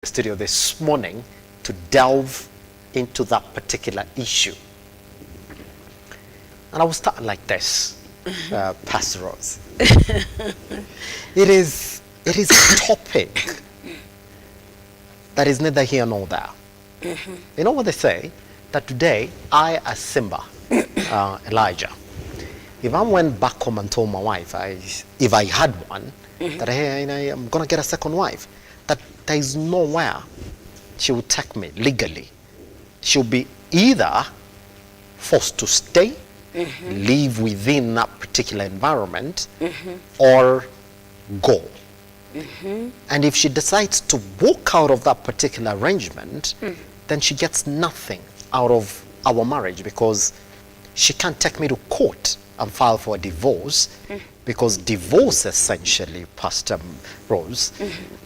Studio this morning to delve into that particular issue. And I will start like this, Pastor Rose. It is a topic that is neither here nor there. You know what they say? That today, I as Simba, Elijah, if I went back home and told my wife, if I had one, that hey, I'm going to get a second wife, that there is nowhere she will take me legally. She'll be either forced to stay, live within that particular environment, or go. And if she decides to walk out of that particular arrangement, then she gets nothing out of our marriage, because she can't take me to court and file for a divorce, because divorce essentially, Pastor Rose,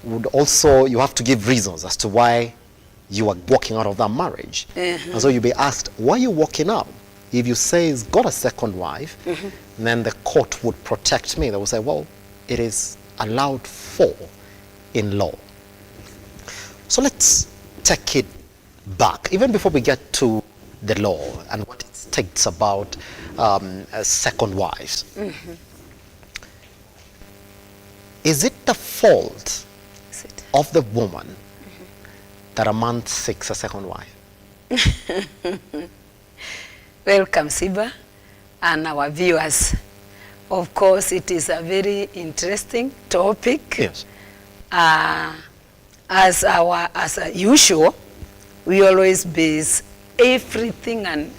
would also, you have to give reasons as to why you are walking out of that marriage. And so you'll be asked, why are you walking out? If you say he's got a second wife, then the court would protect me. They will say, well, it is allowed for in law. So let's take it back, even before we get to the law and what it states about second wives. Is it the fault of the woman that a man seeks a second wife? Welcome, Simba, and our viewers. Of course, it is a very interesting topic. Yes. As usual, we always base everything and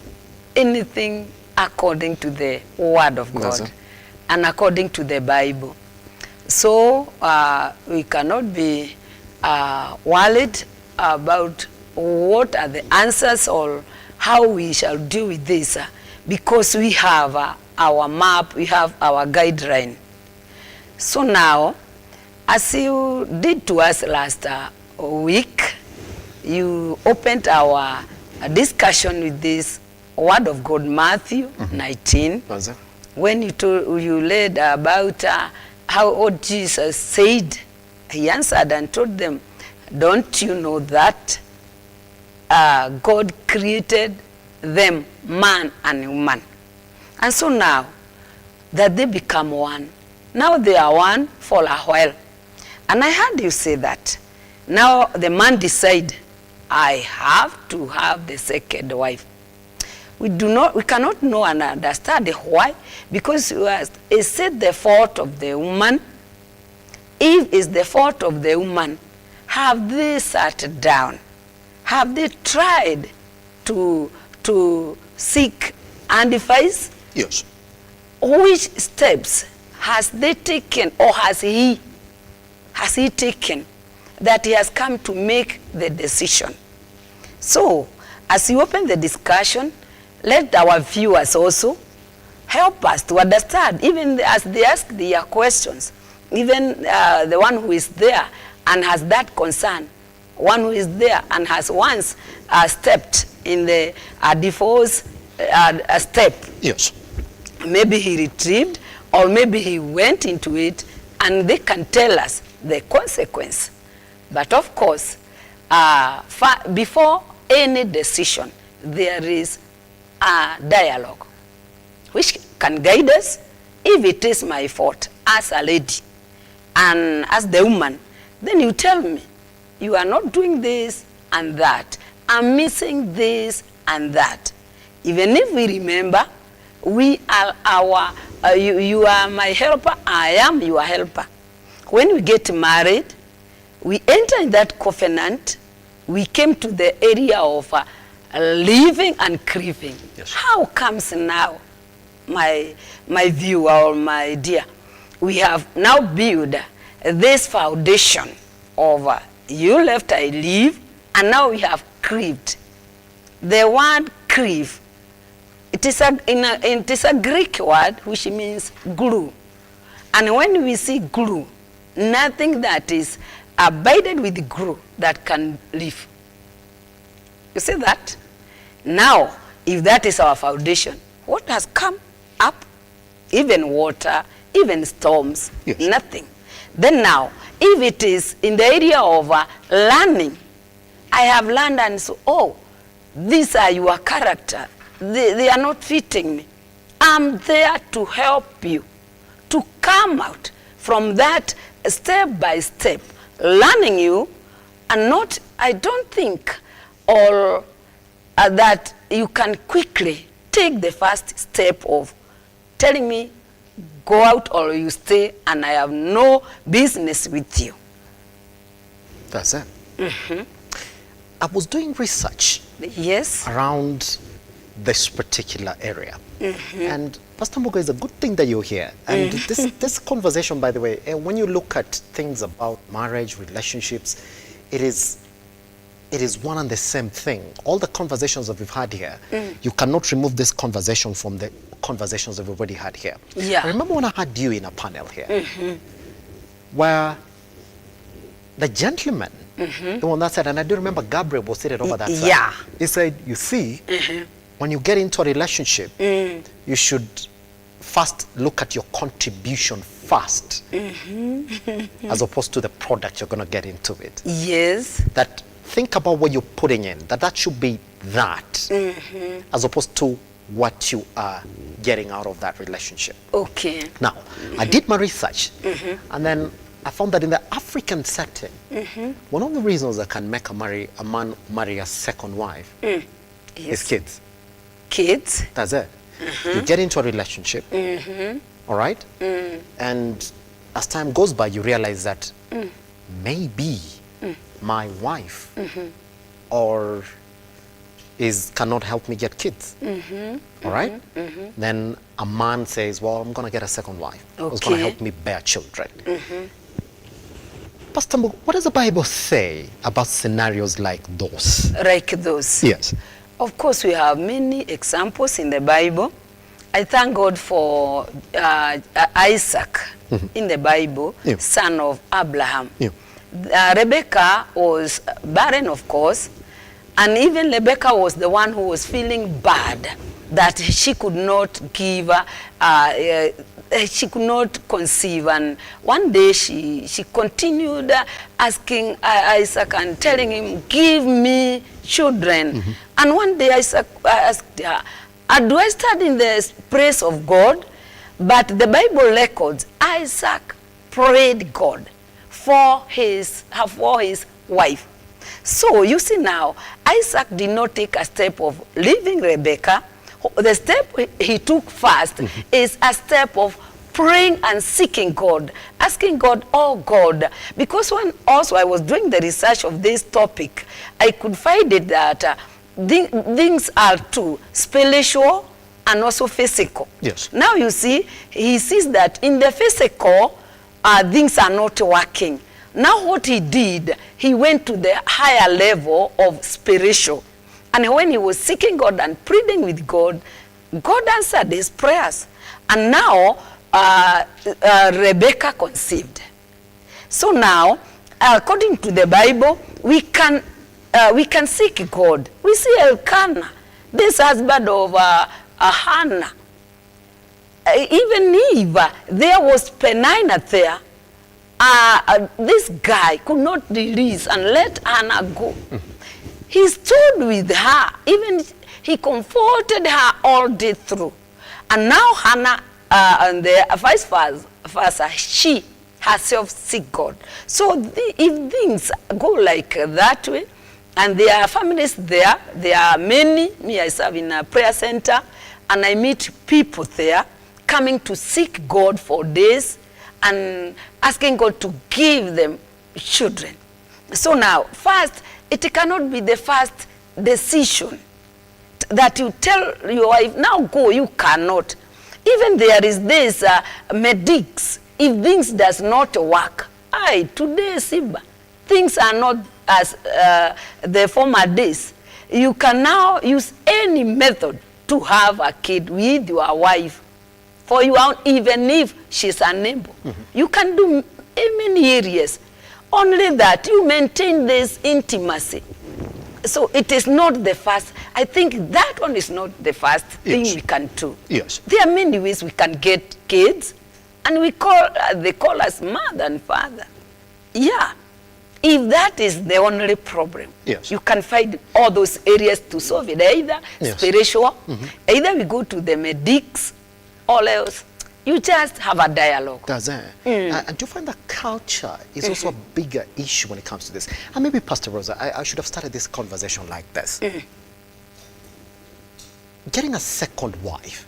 anything according to the Word of God and according to the Bible. So we cannot be worried about what are the answers or how we shall deal with this, because we have our map, we have our guideline. So now, as you did to us last week, you opened our discussion with this Word of God, Matthew 19, when you read about how old Jesus said, he answered and told them, don't you know that God created them, man and woman? And so now that they become one, now they are one for a while. And I heard you say that now the man decide, I have to have the second wife. We cannot know and understand why, because is it the fault of the woman? If it's the fault of the woman, have they sat down? Have they tried to seek advice? Yes. Which steps has they taken, or has he taken, that he has come to make the decision? So, as you open the discussion, let our viewers also help us to understand, even as they ask their questions, even the one who is there and has that concern, one who is there and has once stepped in the divorce step. Yes. Maybe he retrieved, or maybe he went into it, and they can tell us the consequence. But of course, before any decision, there is a dialogue which can guide us. If it is my fault as a lady and as the woman, then you tell me, you are not doing this and that, I'm missing this and that. Even if we remember, we are you are my helper, I am your helper. When we get married, we enter in that covenant, we came to the area of living and grieving. Yes. How comes now, my viewer or my dear, we have now built this foundation of you left, I leave, and now we have grieved. The word grieve, it is a Greek word which means glue. And when we see glue, nothing that is abided with glue that can live. You see that? Now, if that is our foundation, what has come up? Even water, even storms, nothing. Then now, if it is in the area of learning, I have learned and so, oh, these are your character. They are not fitting me. I'm there to help you to come out from that step by step, learning you, and not, I don't think, or that you can quickly take the first step of telling me, go out or you stay, and I have no business with you. That's it. I was doing research Yes. around this particular area. And Pastor Mbogo, it's a good thing that you're here. And this conversation, by the way, when you look at things about marriage, relationships, it is one and the same thing. All the conversations that we've had here, you cannot remove this conversation from the conversations that we've already had here. Yeah. I remember when I had you in a panel here, where the gentleman, the one that said, and I do remember Gabriel was seated over that side. Yeah. He said, you see, when you get into a relationship, you should first look at your contribution first, as opposed to the product you're going to get into it. Yes. That think about what you're putting in, that should be that, as opposed to what you are getting out of that relationship. Okay. Now, I did my research, and then I found that in the African setting, one of the reasons that can make a man marry a second wife is Yes. kids. Kids. That's it. You get into a relationship, all right? And as time goes by, you realize that maybe my wife or cannot help me get kids, all right? Then a man says, well, I'm going to get a second wife who's going to help me bear children. Pastor Mbogo, what does the Bible say about scenarios like those? Like those. Yes. Of course, we have many examples in the Bible. I thank God for Isaac in the Bible, son of Abraham. Rebecca was barren, of course, and even Rebecca was the one who was feeling bad that she could not give, she could not conceive. And one day she continued asking Isaac and telling him, give me children. And one day Isaac asked her, do I stand in the praise of God? But the Bible records Isaac prayed God for his wife. So you see now, Isaac did not take a step of leaving Rebecca. The step he took first is a step of praying and seeking God, asking God, oh God, because when also I was doing the research of this topic, I could find it that things are two, spiritual and also physical. Yes. Now you see, he sees that in the physical, things are not working. Now what he did, he went to the higher level of spiritual. And when he was seeking God and pleading with God, God answered his prayers. And now, Rebecca conceived. So now, according to the Bible, we can seek God. We see Elkanah, this husband of Hannah. Even Eve, there was Peninnah there. This guy could not release and let Hannah go. He stood with her, even he comforted her all day through. And now Hannah, and the vice versa, she herself seek God. So if things go like that way, and there are families there are many, me I serve in a prayer center, and I meet people there coming to seek God for days and asking God to give them children. So now, first, it cannot be the first decision that you tell your wife, now go, you cannot. Even there is this medics, if things does not work, today, Simba, things are not as the former days. You can now use any method to have a kid with your wife. For you, even if she's unable, you can do in many areas. Only that you maintain this intimacy. So it is not the first. I think that one is not the first thing we can do. Yes. There are many ways we can get kids, and they call us mother and father. Yeah. If that is the only problem, Yes. you can find all those areas to solve it. Either Yes. spiritual, either we go to the medics, or else you just have a dialogue. Does it? And do you find that culture is also a bigger issue when it comes to this? And maybe, Pastor Rosa, I should have started this conversation like this. Getting a second wife,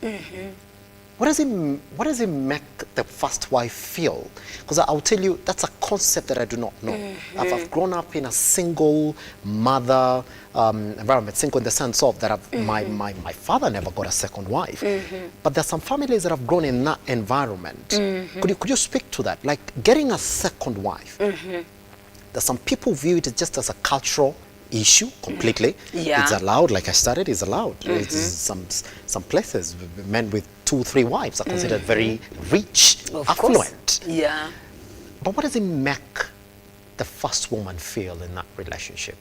what does it make the first wife feel? Because I'll tell you, that's a concept that I do not know. I've grown up in a single mother environment, single in the sense of that my father never got a second wife. But there's some families that have grown in that environment. Could you speak to that? Like getting a second wife, there's some people view it just as a cultural issue completely. Yeah. It's allowed, like I started, it's allowed. It's some places, men with 2-3 wives are considered very rich, Of affluent. course. Yeah. But what does it make the first woman feel in that relationship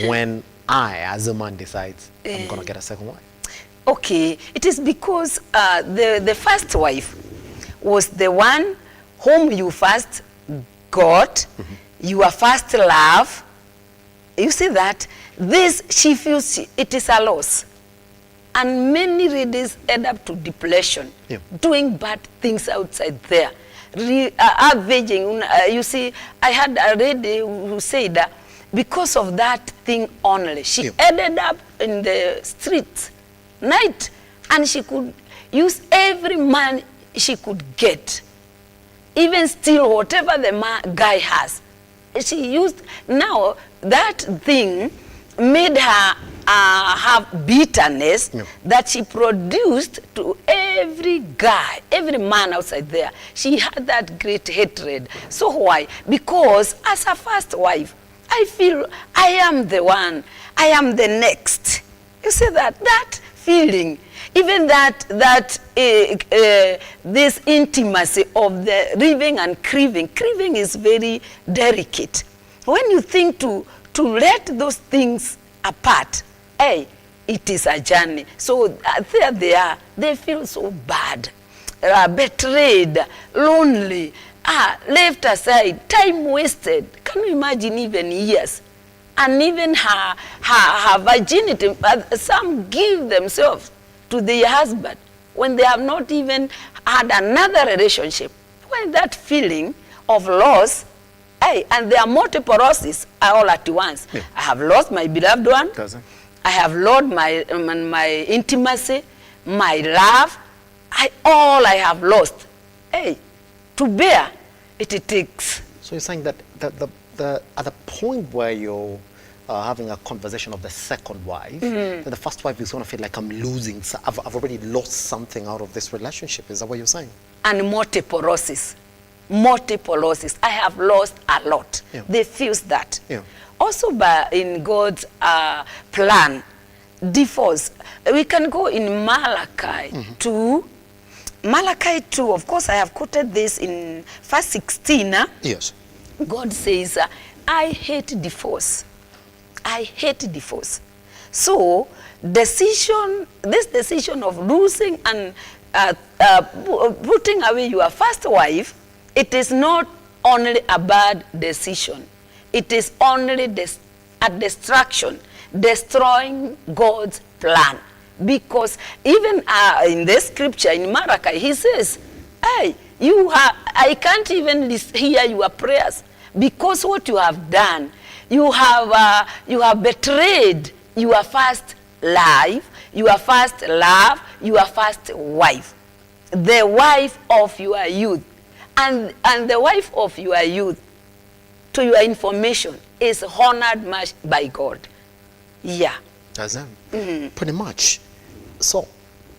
when I, as a man, decides I'm going to get a second wife? Okay, it is because the first wife was the one whom you first got, your first love. You see that? This, she feels it is a loss. And many ladies end up to depression, doing bad things outside there. Averaging, you see, I had a lady who said that because of that thing only, she ended up in the streets, night, and she could use every man she could get, even steal whatever the guy has. She used, now that thing made her have bitterness that she produced to every guy, every man outside there. She had that great hatred. So why? Because as a first wife, I feel I am the one, I am the next. You see that feeling, even this intimacy of the living and grieving. Grieving is very delicate. When you think to let those things apart, hey, it is a journey. So there they are. They feel so bad, betrayed, lonely, left aside, time wasted. Can you imagine even years? And even her virginity, some give themselves to their husband when they have not even had another relationship. When that feeling of loss, hey, and there are multiple losses all at once. Yeah. I have lost my beloved one. I have lost my intimacy, my love. All I have lost. Hey, to bear, it takes. So you're saying that at the point where you're having a conversation of the second wife, then the first wife is going to feel like I'm losing. I've already lost something out of this relationship. Is that what you're saying? And multiple losses. Multiple losses. I have lost a lot. Yeah. They feel that. Yeah. Also, in God's plan, divorce. We can go in Malachi 2. Malachi 2, of course, I have quoted this in verse 16. Yes. God says, I hate divorce. I hate divorce. So, this decision of losing and putting away your first wife, it is not only a bad decision. It is only a distraction, destroying God's plan. Because even in the scripture in Malachi, he says, hey, I can't even hear your prayers because what you have done, you have betrayed your first life, your first love, your first wife, the wife of your youth. And the wife of your youth, to your information, is honored much by God. Yeah. That's it. Pretty much. So,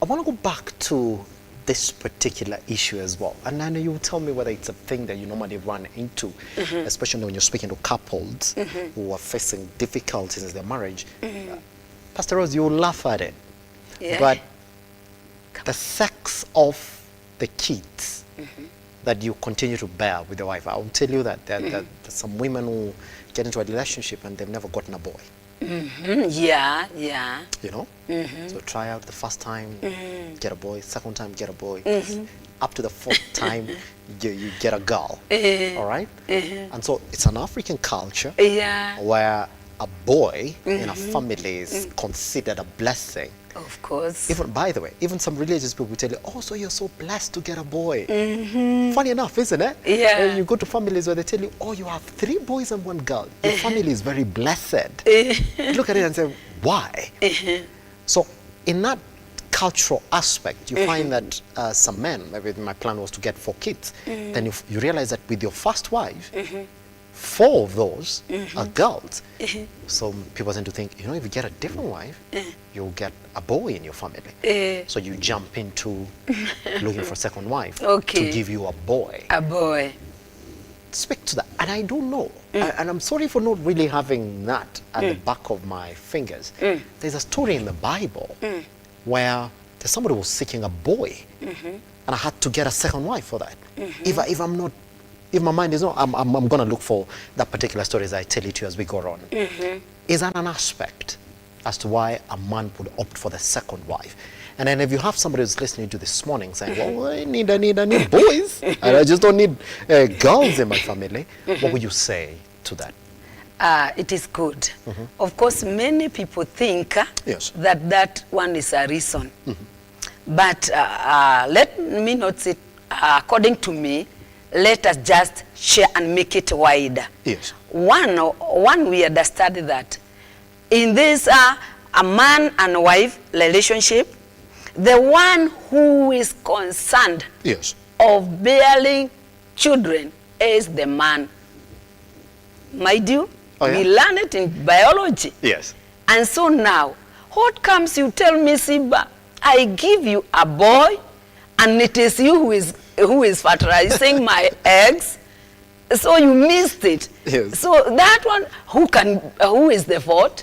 I want to go back to this particular issue as well. And I know you will tell me whether it's a thing that you normally run into, especially when you're speaking to couples who are facing difficulties in their marriage. Pastor Rose, you'll laugh at it. Yeah. But the sex of the kids that you continue to bear with your wife, I will tell you that there's some women who get into a relationship and they've never gotten a boy. Yeah, yeah. You know? So try out the first time, get a boy, second time, get a boy, up to the fourth time you get a girl. All right? And so it's an African culture where a boy in a family is considered a blessing. Of course. Even, by the way, even some religious people will tell you, oh, so you're so blessed to get a boy. Funny enough, isn't it? Yeah. And you go to families where they tell you, oh, you have 3 boys and 1 girl. Your family is very blessed. Look at it and say, why? So in that cultural aspect, you find that some men, maybe my plan was to get 4 kids, then you realize that with your first wife, 4 of those are girls. So people tend to think, you know, if you get a different wife, you'll get a boy in your family. So you jump into looking for a second wife to give you a boy. A boy. Speak to that. And I don't know. And I'm sorry for not really having that at the back of my fingers. There's a story in the Bible where there's somebody who was seeking a boy, and I had to get a second wife for that. If my mind is not, I'm going to look for that particular story as I tell it to you as we go on. Is that an aspect as to why a man would opt for the second wife? And then if you have somebody who's listening to this morning saying, well, I need boys, and I just don't need girls in my family, what would you say to that? It is good. Of course, many people think that one is a reason. But let me not say, according to me, let us just share and make it wider. One, we understand that in this a man and wife relationship, the one who is concerned of bearing children is the man. Mind you, we learn it in biology. And so now, what comes you tell me, Simba, I give you a boy, and it is you who is fertilizing my eggs, so you missed it. So that one, who is the fault?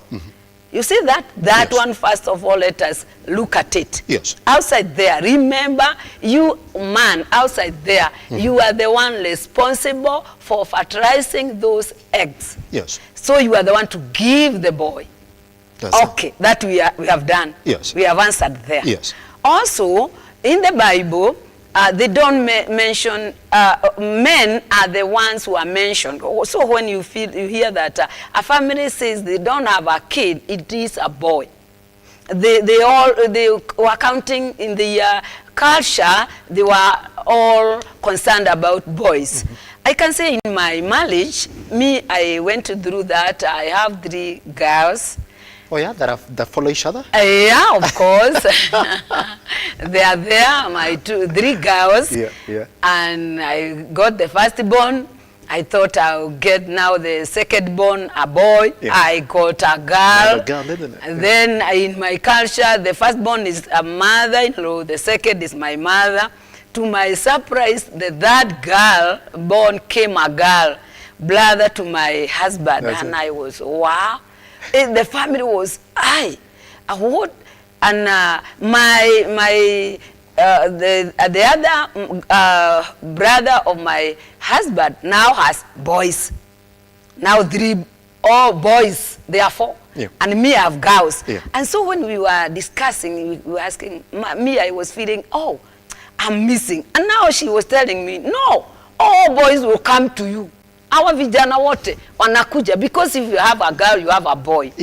You see that one, first of all, let us look at it. Outside there, remember, you man outside there, you are the one responsible for fertilizing those eggs. So you are the one to give the boy. Okay, that we have done. We have answered there. Also, in the Bible, they don't mention, men are the ones who are mentioned. So when you hear that a family says they don't have a kid, it is a boy. They were counting in the culture, they were all concerned about boys. I can say in my marriage, I went through that. I have 3 girls. Oh yeah, that follow each other? Yeah, of course. They are there, my 3 girls. And I got the firstborn. I thought I'll get now the second-born, a boy. I got a girl. Isn't it? And then in my culture, the firstborn is a mother-in-law. The second is my mother. To my surprise, the 3rd girl born came a girl, brother to my husband. And I was, wow. The family was, what? And the other brother of my husband now has boys. Now 3, all boys, they are 4. And me, I have girls. And so when we were discussing, we were asking, me, I was feeling, oh, I'm missing. And now she was telling me, no, all boys will come to you. Our vijana wote wanakuja, because if you have a girl, you have a boy.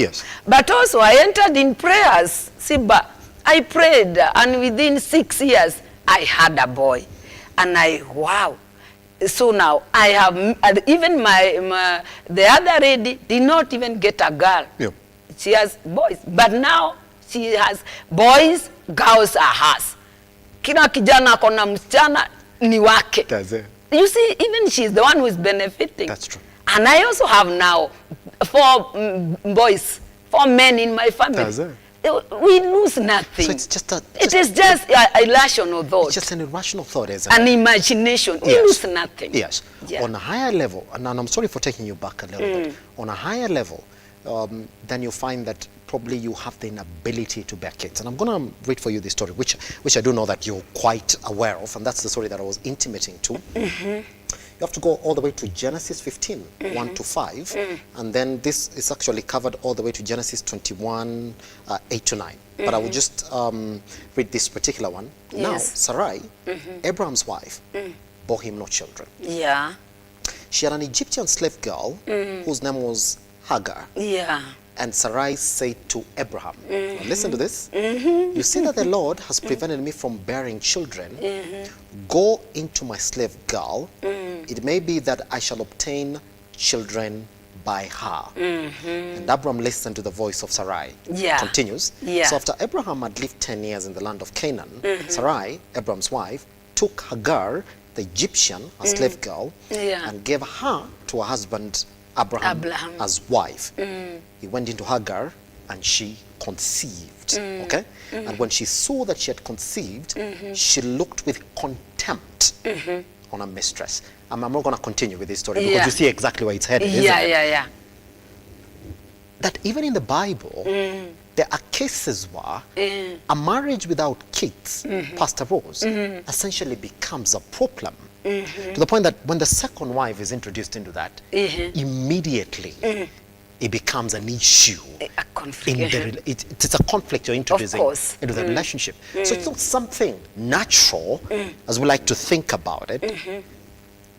But also I entered in prayers, Simba. I prayed, and within 6 years, I had a boy. And wow. So now I have, even the other lady did not even get a girl. She has boys. But now she has boys, girls are hers. Kila kijana kona msichana ni wake. You see, even she's the one who is benefiting. That's true. And I also have now 4 boys, 4 men in my family. We lose nothing. So it's just it is just a irrational thought. It's just an irrational thought, isn't it? An imagination. We lose nothing. On a higher level, and I'm sorry for taking you back a little bit, on a higher level, then you find that probably you have the inability to bear kids. And I'm going to read for you this story, which I do know that you're quite aware of, and that's the story that I was intimating to. You have to go all the way to Genesis 15, 1 to 5, and then this is actually covered all the way to Genesis 21, 8 to 9. But I will just read this particular one. Yes. Now, Sarai, Abraham's wife, bore him no children. Yeah. She had an Egyptian slave girl whose name was Hagar. Yeah. And Sarai said to Abraham, now listen to this, you see that the Lord has prevented me from bearing children. Go into my slave girl. It may be that I shall obtain children by her. And Abraham listened to the voice of Sarai. Yeah. Continues. Yeah. So after Abraham had lived 10 years in the land of Canaan, Sarai, Abraham's wife, took Hagar, the Egyptian, a slave girl, and gave her to her husband Abraham as wife. He went into Hagar and she conceived. Okay? And when she saw that she had conceived, she looked with contempt on her mistress. I'm not going to continue with this story because you see exactly where it's headed, isn't it? That even in the Bible, there are cases where a marriage without kids, Pastor Rose, essentially becomes a problem. To the point that when the second wife is introduced into that, immediately it becomes an issue. A conflict. It's a conflict you're introducing into the relationship. So it's not something natural, as we like to think about it.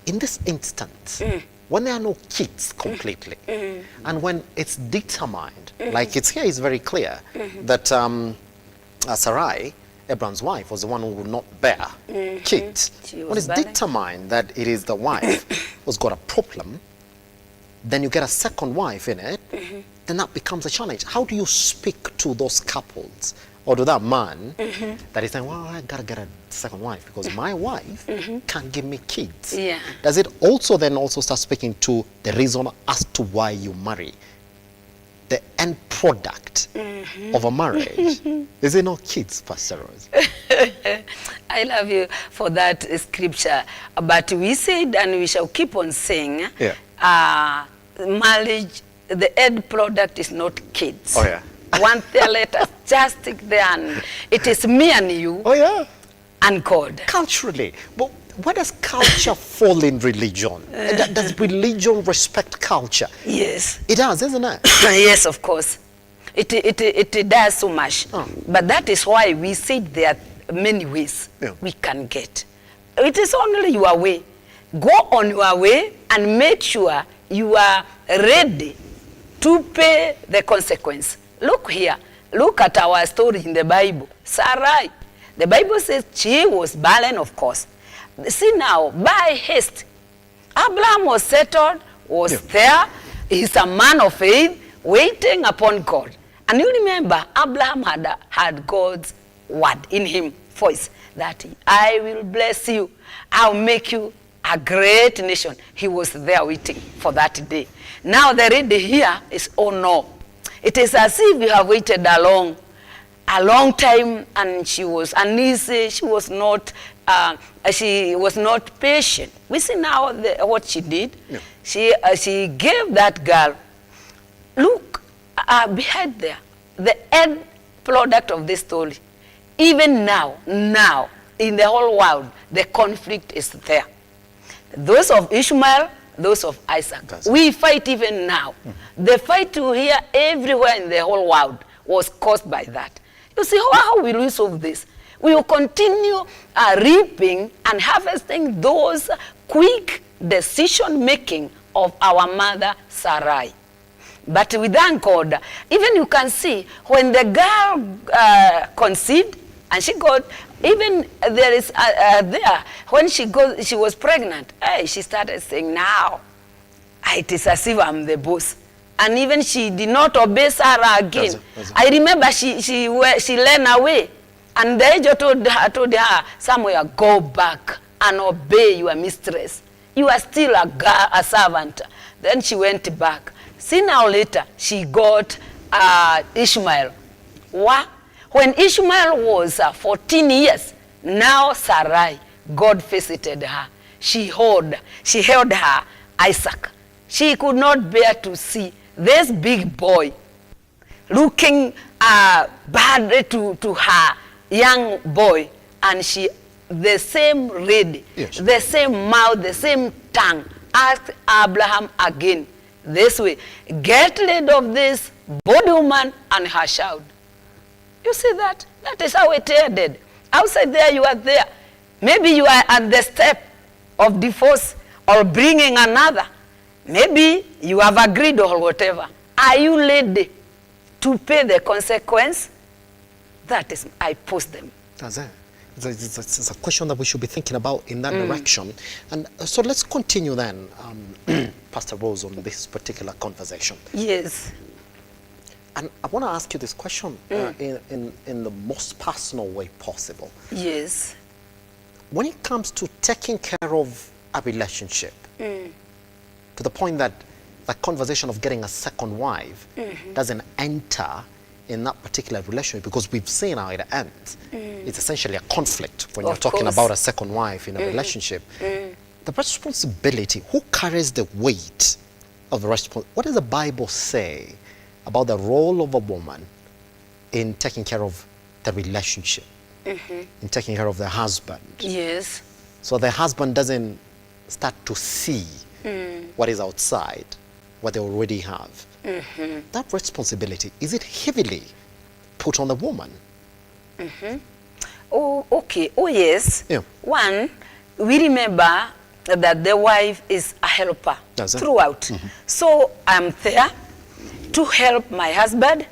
In this instance, when there are no kids completely, and when it's determined, like it's here is very clear, that Sarai, Abraham's wife, was the one who would not bear kids. When it's determined that it is the wife who's got a problem, then you get a second wife in it, then that becomes a challenge. How do you speak to those couples or to that man that is saying, well, I gotta get a second wife because my wife can't give me kids? Does it also then also start speaking to the reason as to why you marry? The end product of a marriage. Is it not kids, Pastor Rose? I love you for that scripture. But we said, and we shall keep on saying, marriage, the end product is not kids. Oh, yeah. One there, let us just stick there, and it is me and you. Oh, yeah. And God. Culturally. But where does culture fall in religion? Does religion respect culture? Yes. It does, isn't it? Yes, of course. It does so much. But that is why we said there are many ways we can get. It is only your way. Go on your way and make sure you are ready to pay the consequence. Look here. Look at our story in the Bible. Sarai. The Bible says she was barren, of course. See now, by haste, Abraham was settled, was there. He's a man of faith, waiting upon God. And you remember, Abraham had God's word in him, voice, that I will bless you. I'll make you a great nation. He was there waiting for that day. Now the ready here is, oh no. It is as if you have waited a long time, and she was uneasy. She was not patient. We see now what she did. She gave that girl. Look behind there, the end product of this story. Even now in the whole world, the conflict is there. Those of Ishmael, those of Isaac. We fight even now. The fight you hear everywhere in the whole world was caused by that. You see, how will we solve this? We will continue reaping and harvesting those quick decision-making of our mother Sarai. But we thank God. Even you can see, when the girl conceived, and she got, even there is there, when she was pregnant, she started saying, now, it is as if I'm the boss. And even she did not obey Sarah again. I remember she ran away. And the angel told her, Samuel, go back and obey your mistress. You are still a servant. Then she went back. See now later, she got Ishmael. What? When Ishmael was 14 years, now Sarai, God visited her. She held her Isaac. She could not bear to see this big boy looking bad to her young boy, and she, the same ready, the same mouth, the same tongue asked Abraham again, this way, get rid of this bondwoman and her child. You see that? That is how it ended. Outside there, you are there. Maybe you are at the step of divorce or bringing another. Maybe you have agreed or whatever. Are you ready to pay the consequence? That is, I post them. That's it. It's a question that we should be thinking about in that direction. And so let's continue then, Pastor Rose, on this particular conversation. Yes. And I want to ask you this question in the most personal way possible. Yes. When it comes to taking care of a relationship, to the point that the conversation of getting a second wife doesn't enter in that particular relationship, because we've seen how it ends. It's essentially a conflict when you're talking about a second wife in a relationship. The responsibility, who carries the weight of the responsibility? What does the Bible say about the role of a woman in taking care of the relationship, in taking care of the husband? Yes. So the husband doesn't start to see what is outside, what they already have. That responsibility, is it heavily put on the woman? Oh, okay. Oh, yes. Yeah. One, we remember that the wife is a helper throughout. So I'm there to help my husband,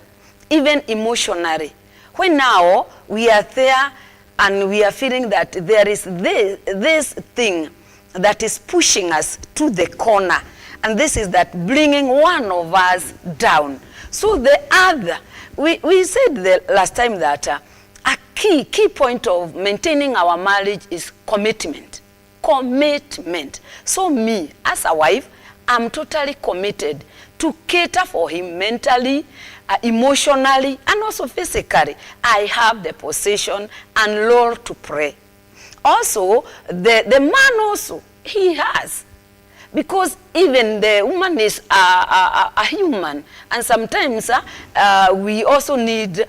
even emotionally. When now we are there and we are feeling that there is this thing that is pushing us to the corner, and this is that bringing one of us down. So the other, we said the last time that a key point of maintaining our marriage is commitment. Commitment. So me, as a wife, I'm totally committed to cater for him mentally, emotionally, and also physically. I have the position and role to pray. Also, the man also, he has. Because even the woman is a human, and sometimes we also need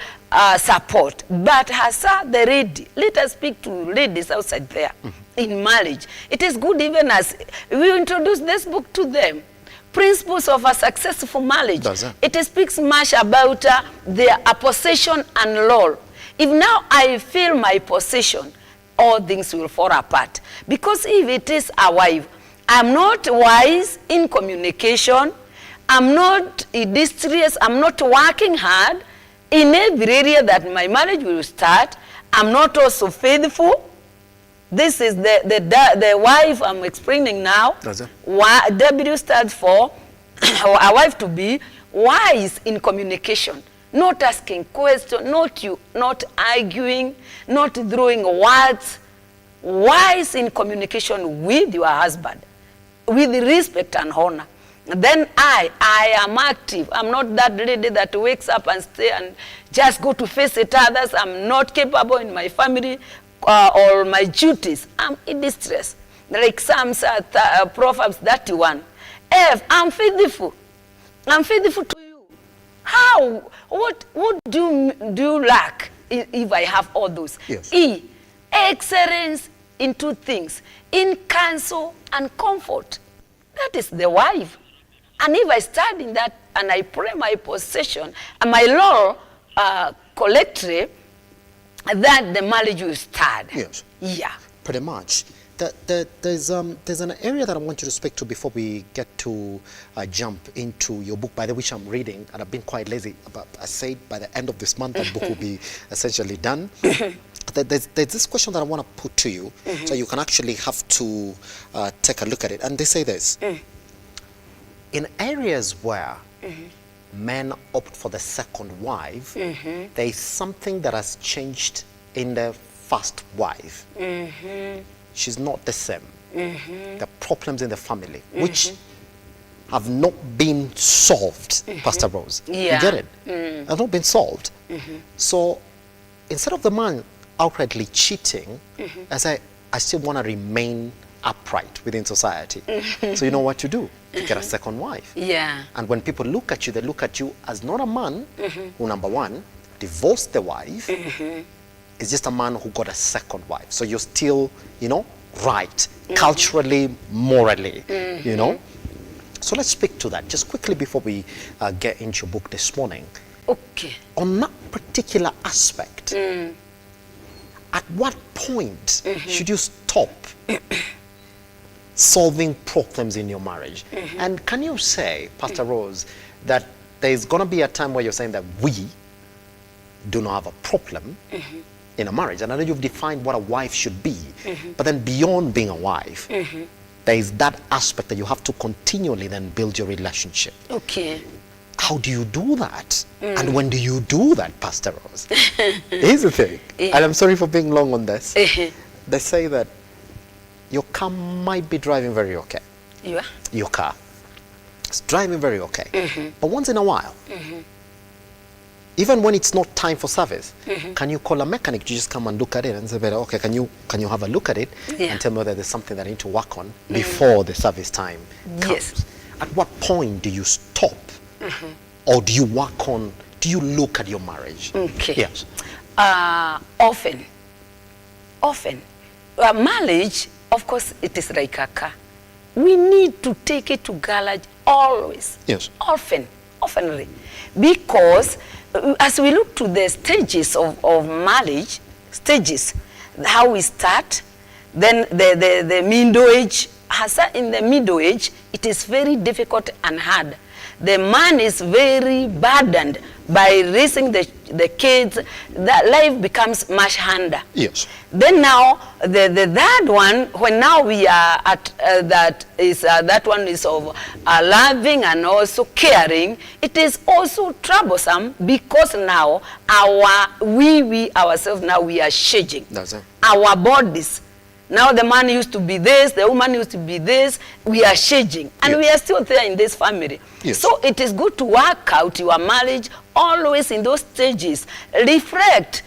support. But the lady, let us speak to ladies outside there in marriage. It is good even as we introduce this book to them. Principles of a successful marriage. It speaks much about their possession and role. If now I feel my possession, all things will fall apart. Because if it is a wife, I'm not wise in communication, I'm not industrious, I'm not working hard in every area that my marriage will start, I'm not also faithful. This is the wife I'm explaining now. W stands for a wife to be wise in communication, not asking questions, not arguing, not throwing words. Wise in communication with your husband, with respect and honor. Then I am active. I'm not that lady that wakes up and stay and just go to face it others. I'm not capable in my family or my duties. I'm in distress. Like Psalms, Proverbs 31. I'm faithful. I'm faithful to you. How? What do you lack if I have all those? Yes. Excellence in two things, in counsel and comfort. That is the wife. And if I stand in that and I pray my possession and my law collectory, that the marriage will start. Yes. Yeah. Pretty much. There's an area that I want you to speak to before we get to jump into your book, by the which I'm reading, and I've been quite lazy. But I said by the end of this month, the book will be essentially done. There's this question that I want to put to you, so you can actually have to take a look at it. And they say this. In areas where men opt for the second wife, there is something that has changed in the first wife. She's not the same. The problems in the family, which have not been solved, Pastor Rose. Yeah. You get it? Have not been solved. So instead of the man outrightly cheating, I still want to remain upright within society. So you know what to do? To get a second wife. Yeah. And when people look at you, they look at you as not a man who, number one, divorced the wife. It's just a man who got a second wife. So you're still, right, culturally, morally, you know. So let's speak to that just quickly before we get into your book this morning. Okay. On that particular aspect, at what point should you stop solving problems in your marriage? And can you say, Pastor Rose, that there's going to be a time where you're saying that we do not have a problem in a marriage? And I know you've defined what a wife should be, but then beyond being a wife, there is that aspect that you have to continually then build your relationship. Okay. How do you do that? And when do you do that, Pastor Rose? Here's the thing, and I'm sorry for being long on this. They say that your car might be driving very okay. Yeah. Your car. It's driving very okay. But once in a while, even when it's not time for service, can you call a mechanic to just come and look at it and say, okay, can you have a look at it and tell me whether there's something that I need to work on before the service time comes? Yes. At what point do you stop? Or do you work on, do you look at your marriage? Okay. Yes. Often. Marriage, of course, it is like a car. We need to take it to garage always. Yes. Oftenly. Because as we look to the stages of marriage, how we start, then the middle age, in the middle age, it is very difficult and hard. The man is very burdened by raising the kids. That life becomes much harder. Yes. Then now the third one, when now we are at that one is of loving and also caring, it is also troublesome because now we ourselves now we are changing. That's it. Our bodies. Now the man used to be this, the woman used to be this, we are changing. And we are still there in this family. Yes. So it is good to work out your marriage always in those stages. Reflect,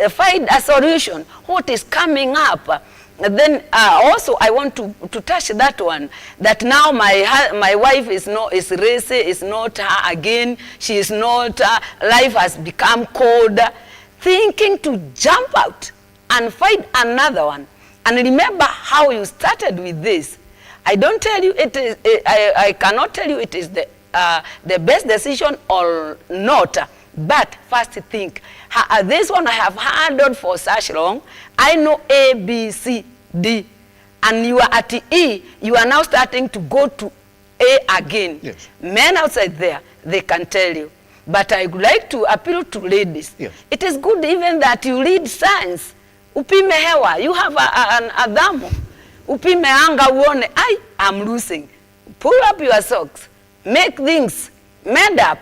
find a solution, what is coming up. And then also I want to touch that one, that now my wife is racy, is not her again, she is not, life has become cold. Thinking to jump out and find another one. And remember how you started with this. I don't tell you it is. I cannot tell you it is the best decision or not. But first think, this one I have handled for such long. I know A, B, C, D, and you are at E. You are now starting to go to A again. Yes. Men outside there, they can tell you. But I would like to appeal to ladies. Yes. It is good even that you read science. Upime hewa, you have an adamo. Upime anga uone, I'm losing. Pull up your socks. Make things made up.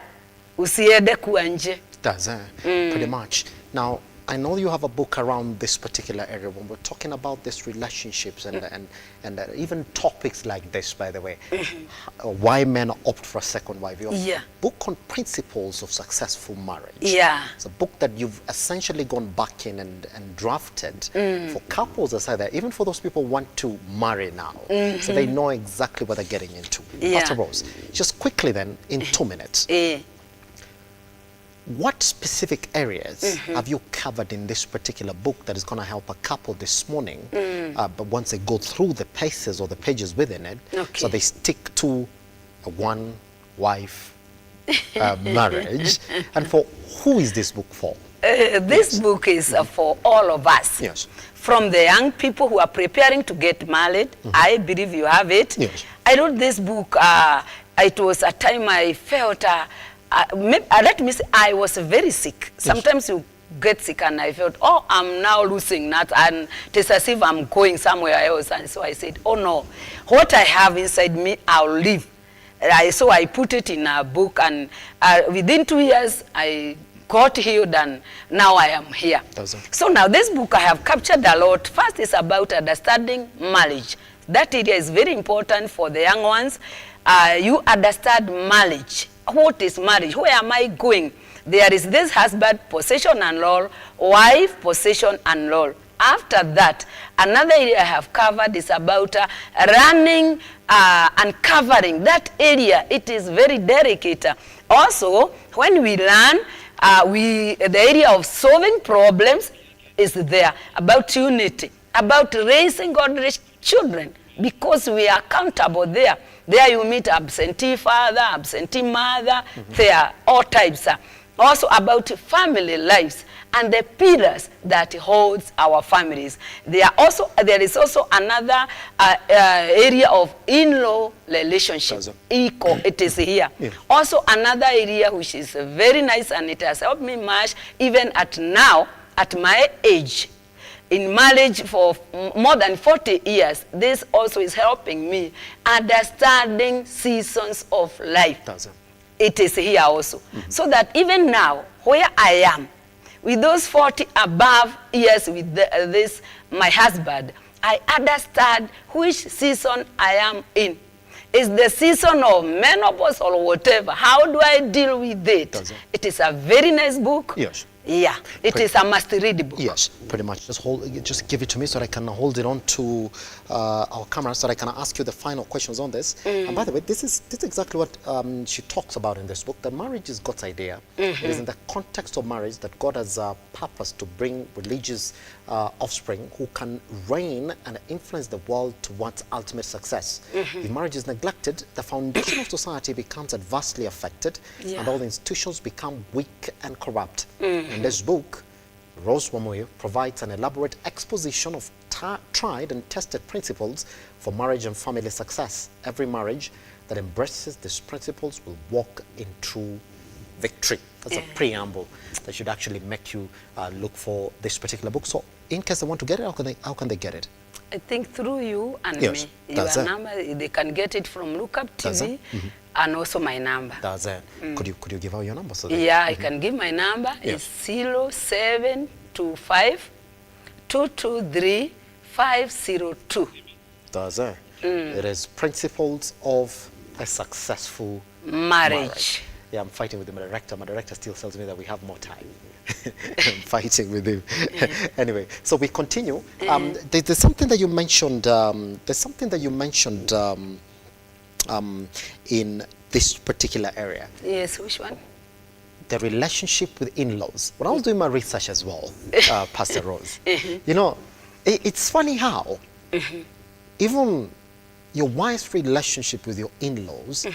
Usiede kuanje. That's pretty much. Now, I know you have a book around this particular area when we're talking about these relationships and even topics like this, by the way. Why men opt for a second wife. You have a book on principles of successful marriage. Yeah. It's a book that you've essentially gone back in and drafted for couples aside there, even for those people who want to marry now. So they know exactly what they're getting into. Pastor Rose, just quickly then, in 2 minutes. What specific areas have you covered in this particular book that is going to help a couple this morning, but once they go through the pages or the pages within it, so they stick to a one-wife marriage? And for who is this book for? This book is for all of us. Yes. From the young people who are preparing to get married, I believe you have it. Yes. I wrote this book, it was a time I felt, let me say, I was very sick. Sometimes you get sick and I felt, oh, I'm now losing that, and it is as if I'm going somewhere else. And so I said, oh no, what I have inside me, I'll leave. So I put it in a book, and within 2 years, I got healed, and now I am here. So now this book I have captured a lot. First is about understanding marriage. That area is very important for the young ones. You understand marriage. What is marriage? Where am I going? There is this husband, possession and law, wife, possession and law. After that, another area I have covered is about running and covering. That area, it is very delicate. Also, when we learn, the area of solving problems is there, about unity, about raising godly children, because we are accountable there. There you meet absentee father, absentee mother, there are all types. Also about family lives and the pillars that holds our families. There is also another area of in-law relationship. It is here. Yeah. Also another area which is very nice, and it has helped me much even at now, at my age. In marriage for more than 40 years, this also is helping me understanding seasons of life. It is here also. So that even now, where I am, with those 40 above years with this, my husband, I understand which season I am in. Is the season of menopause or whatever? How do I deal with it? It is a very nice book. Yes. Yeah, it is a must-read book. Yes, pretty much. Just give it to me so that I can hold it on to our camera so that I can ask you the final questions on this. And by the way, this is exactly what she talks about in this book, that marriage is God's idea. It is in the context of marriage that God has purpose to bring religious offspring who can reign and influence the world towards ultimate success. If marriage is neglected, the foundation of society becomes adversely affected, and all the institutions become weak and corrupt. In this book, Rose Wamuyu provides an elaborate exposition of tried and tested principles for marriage and family success. Every marriage that embraces these principles will walk in true victory. That's a preamble that should actually make you look for this particular book. So in case they want to get it, how can they get it? I think through you and me. Your number, they can get it from Lookuptv. And also my number. That's it. Could you give out your number? So that I can give my number. It's 0725 223 502. That's it. It is principles of a successful marriage. Yeah, I'm fighting with the director. My director still tells me that we have more time. I'm fighting with him. Anyway, so we continue. There's something that you mentioned. In this particular area. Yes, which one? The relationship with in-laws. When I was doing my research as well, Pastor Rose, you know, it's funny how even your wife's relationship with your in-laws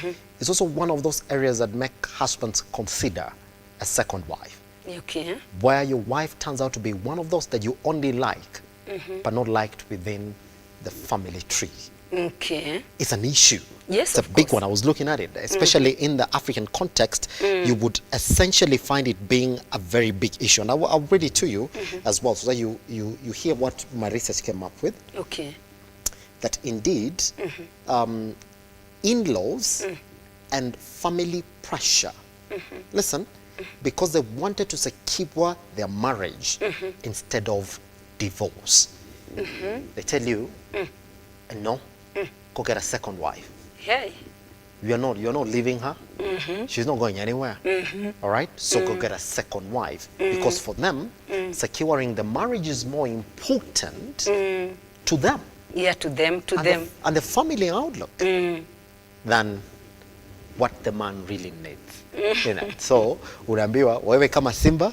is also one of those areas that make husbands consider a second wife. Okay. Where your wife turns out to be one of those that you only like, but not liked within the family tree. Okay. It's an issue. Yes, it's a big one. I was looking at it, especially in the African context. You would essentially find it being a very big issue. And I'll read it to you as well, so that you hear what my research came up with. Okay. That indeed, in-laws and family pressure. Listen, because they wanted to secure their marriage instead of divorce. They tell you, no, go get a second wife. Hey. You're not leaving her. She's not going anywhere. All right? So go get a second wife. Because for them, securing the marriage is more important to them. Yeah, to them. And the family outlook than what the man really needs. You know? So, unaambiwa, wewe kama Simba,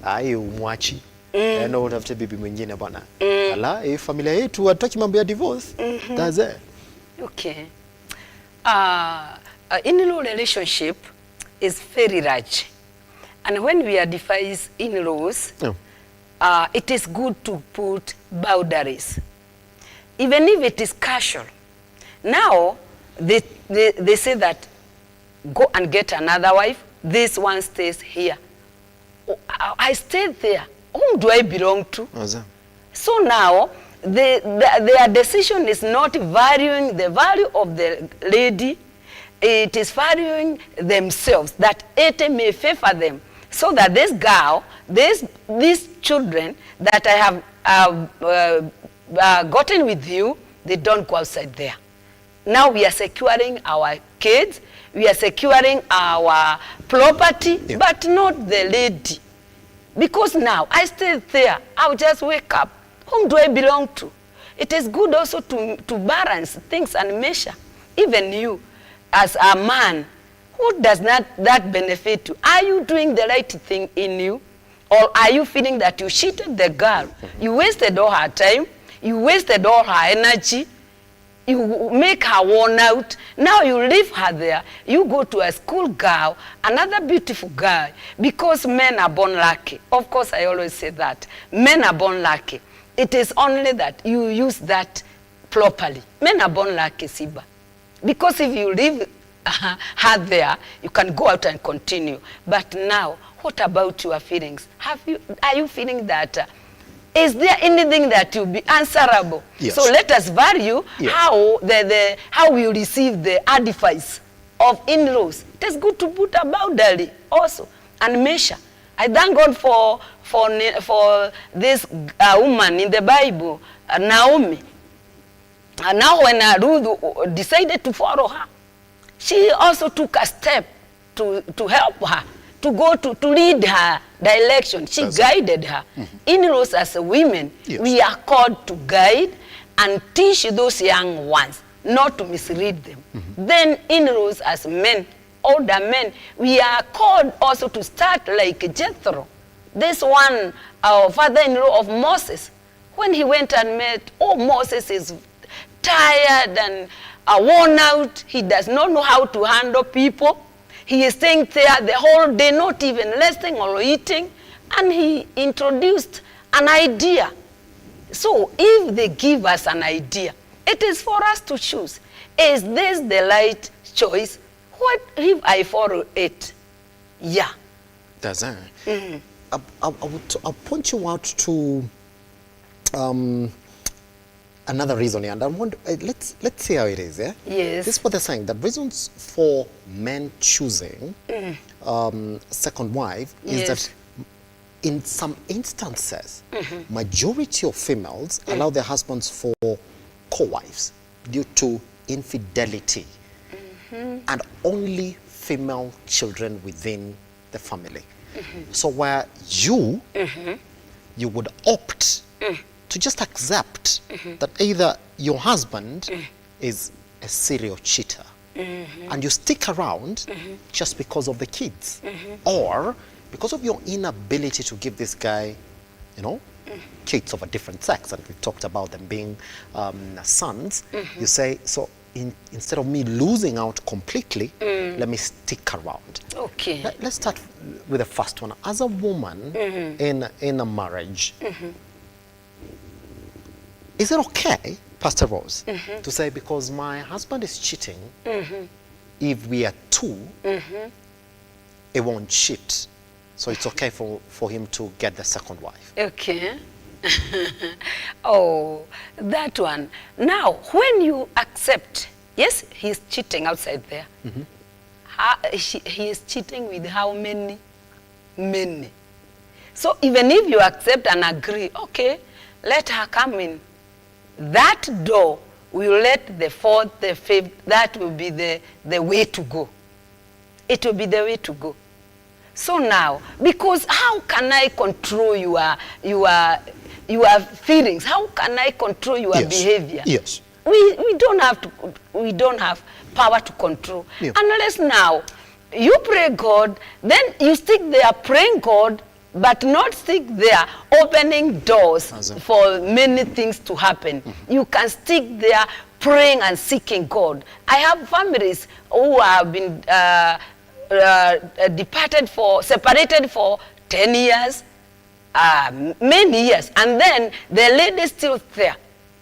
umwachi. No utafute bibi mwingine bwana. Ala, familia yetu hataki mambo ya divorce. That's it. Okay. In-law relationship is very large. And when we advise in-laws, it is good to put boundaries. Even if it is casual. Now, they say that go and get another wife. This one stays here. I stayed there. Whom do I belong to? So now, their decision is not valuing the value of the lady. It is valuing themselves, that it may favor them. So that this girl, these children that I have gotten with you, they don't go outside there. Now we are securing our kids, we are securing our property, but not the lady. Because now I stay there, I'll just wake up. Whom do I belong to? It is good also to balance things and measure. Even you, as a man, who does not that benefit you? Are you doing the right thing in you? Or are you feeling that you cheated the girl? You wasted all her time. You wasted all her energy. You make her worn out. Now you leave her there. You go to a school girl, another beautiful guy, because men are born lucky. Of course, I always say that. Men are born lucky. It is only that you use that properly. Men are born lucky, Simba. Because if you leave her there, you can go out and continue. But now, what about your feelings? Are you feeling that? Is there anything that will be answerable? Yes. So let us value how we receive the advice of in-laws. It is good to put a boundary also and measure. I thank God for this woman in the Bible, Naomi. And now when Ruth decided to follow her, she also took a step to help her, to go to lead her direction. She guided her. In-laws as women, we are called to guide and teach those young ones, not to mislead them. Then in-laws as men, older men, we are called also to start like Jethro. This one, our father-in-law of Moses, when he went and met, Moses is tired and worn out. He does not know how to handle people. He is staying there the whole day, not even resting or eating. And he introduced an idea. So if they give us an idea, it is for us to choose. Is this the right choice? What if I follow it? Yeah. That's it. I'll point you out to another reason here, and I want let's see how it is. Yeah. Yes. This is what they're saying. The reasons for men choosing second wife is that in some instances, majority of females allow their husbands for co-wives due to infidelity and only female children within the family. So where you would opt to just accept that either your husband is a serial cheater and you stick around just because of the kids, or because of your inability to give this guy, kids of a different sex, and we talked about them being sons, you say, so instead of me losing out completely, let me stick around. Okay. Let's start with the first one. As a woman in a marriage, is it okay, Pastor Rose, to say because my husband is cheating, if we are two, he won't cheat, so it's okay for him to get the second wife? Okay. Oh, that one. Now, when you accept, yes, he's cheating outside there. He is cheating with how many? Many. So even if you accept and agree, okay, let her come in, that door will let the fourth, the fifth, that will be the way to go. It will be the way to go. So now, because how can I control your feelings? How can I control your behavior? Yes. We don't have power to control. Yeah. Unless now you pray God, then you stick there praying God, but not stick there opening doors for many things to happen. You can stick there praying and seeking God. I have families who have been separated for 10 years, many years, and then the lady still there,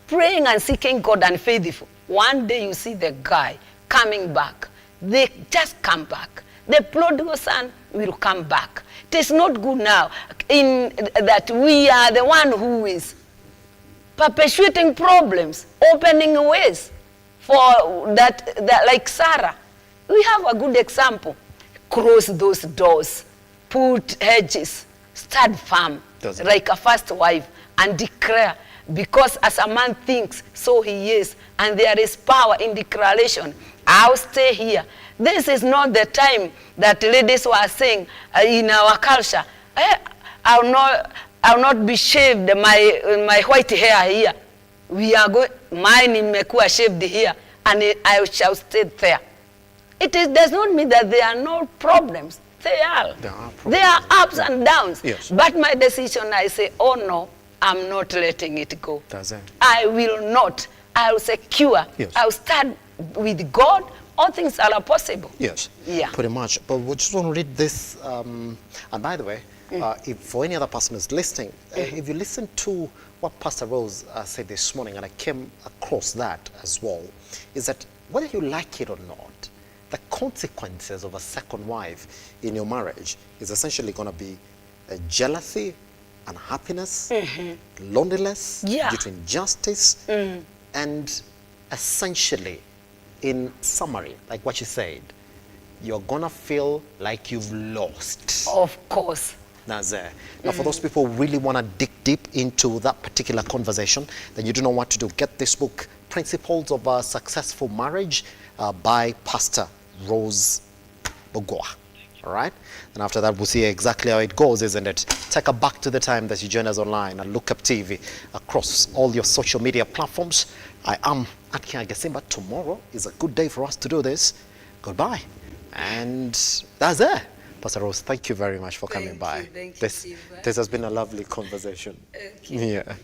praying and seeking God and faithful. One day you see the guy coming back. They just come back. The prodigal son will come back. It is not good now in that we are the one who is perpetuating problems, opening ways for that like Sarah. We have a good example. Close those doors, put hedges, stand firm, like a first wife, and declare, because as a man thinks, so he is, and there is power in declaration. I'll stay here. This is not the time that ladies were saying in our culture, I'll not be shaved my white hair here. We are going, mine imekuwa shaved here, and I shall stay there. It does not mean that there are no problems. They are. There are ups and downs. Yes. But my decision, I say, oh no, I'm not letting it go. That's it. I will not. I'll secure. Yes. I'll stand with God. All things are possible. Yes, Yeah. pretty much. But we just want to read this. And by the way, if for any other person who's listening, if you listen to what Pastor Rose said this morning, and I came across that as well, is that whether you like it or not, the consequences of a second wife in your marriage is essentially going to be jealousy, unhappiness, loneliness, Yeah. due to injustice, and essentially, in summary, like what you said, you're gonna feel like you've lost. Of course. That's there. Now, for those people who really want to dig deep into that particular conversation, then you do know what to do. Get this book, Principles of a Successful Marriage, by Pastor Rose Bogoa. All right? And after that, we'll see exactly how it goes, isn't it? Take her back to the time that you join us online at Lookuptv across all your social media platforms. I am at Kiage Simba. Tomorrow is a good day for us to do this. Goodbye. And that's it. Pastor Rose, thank you very much for coming by. Thank you, This Simba. has been a lovely conversation. Okay. Yeah.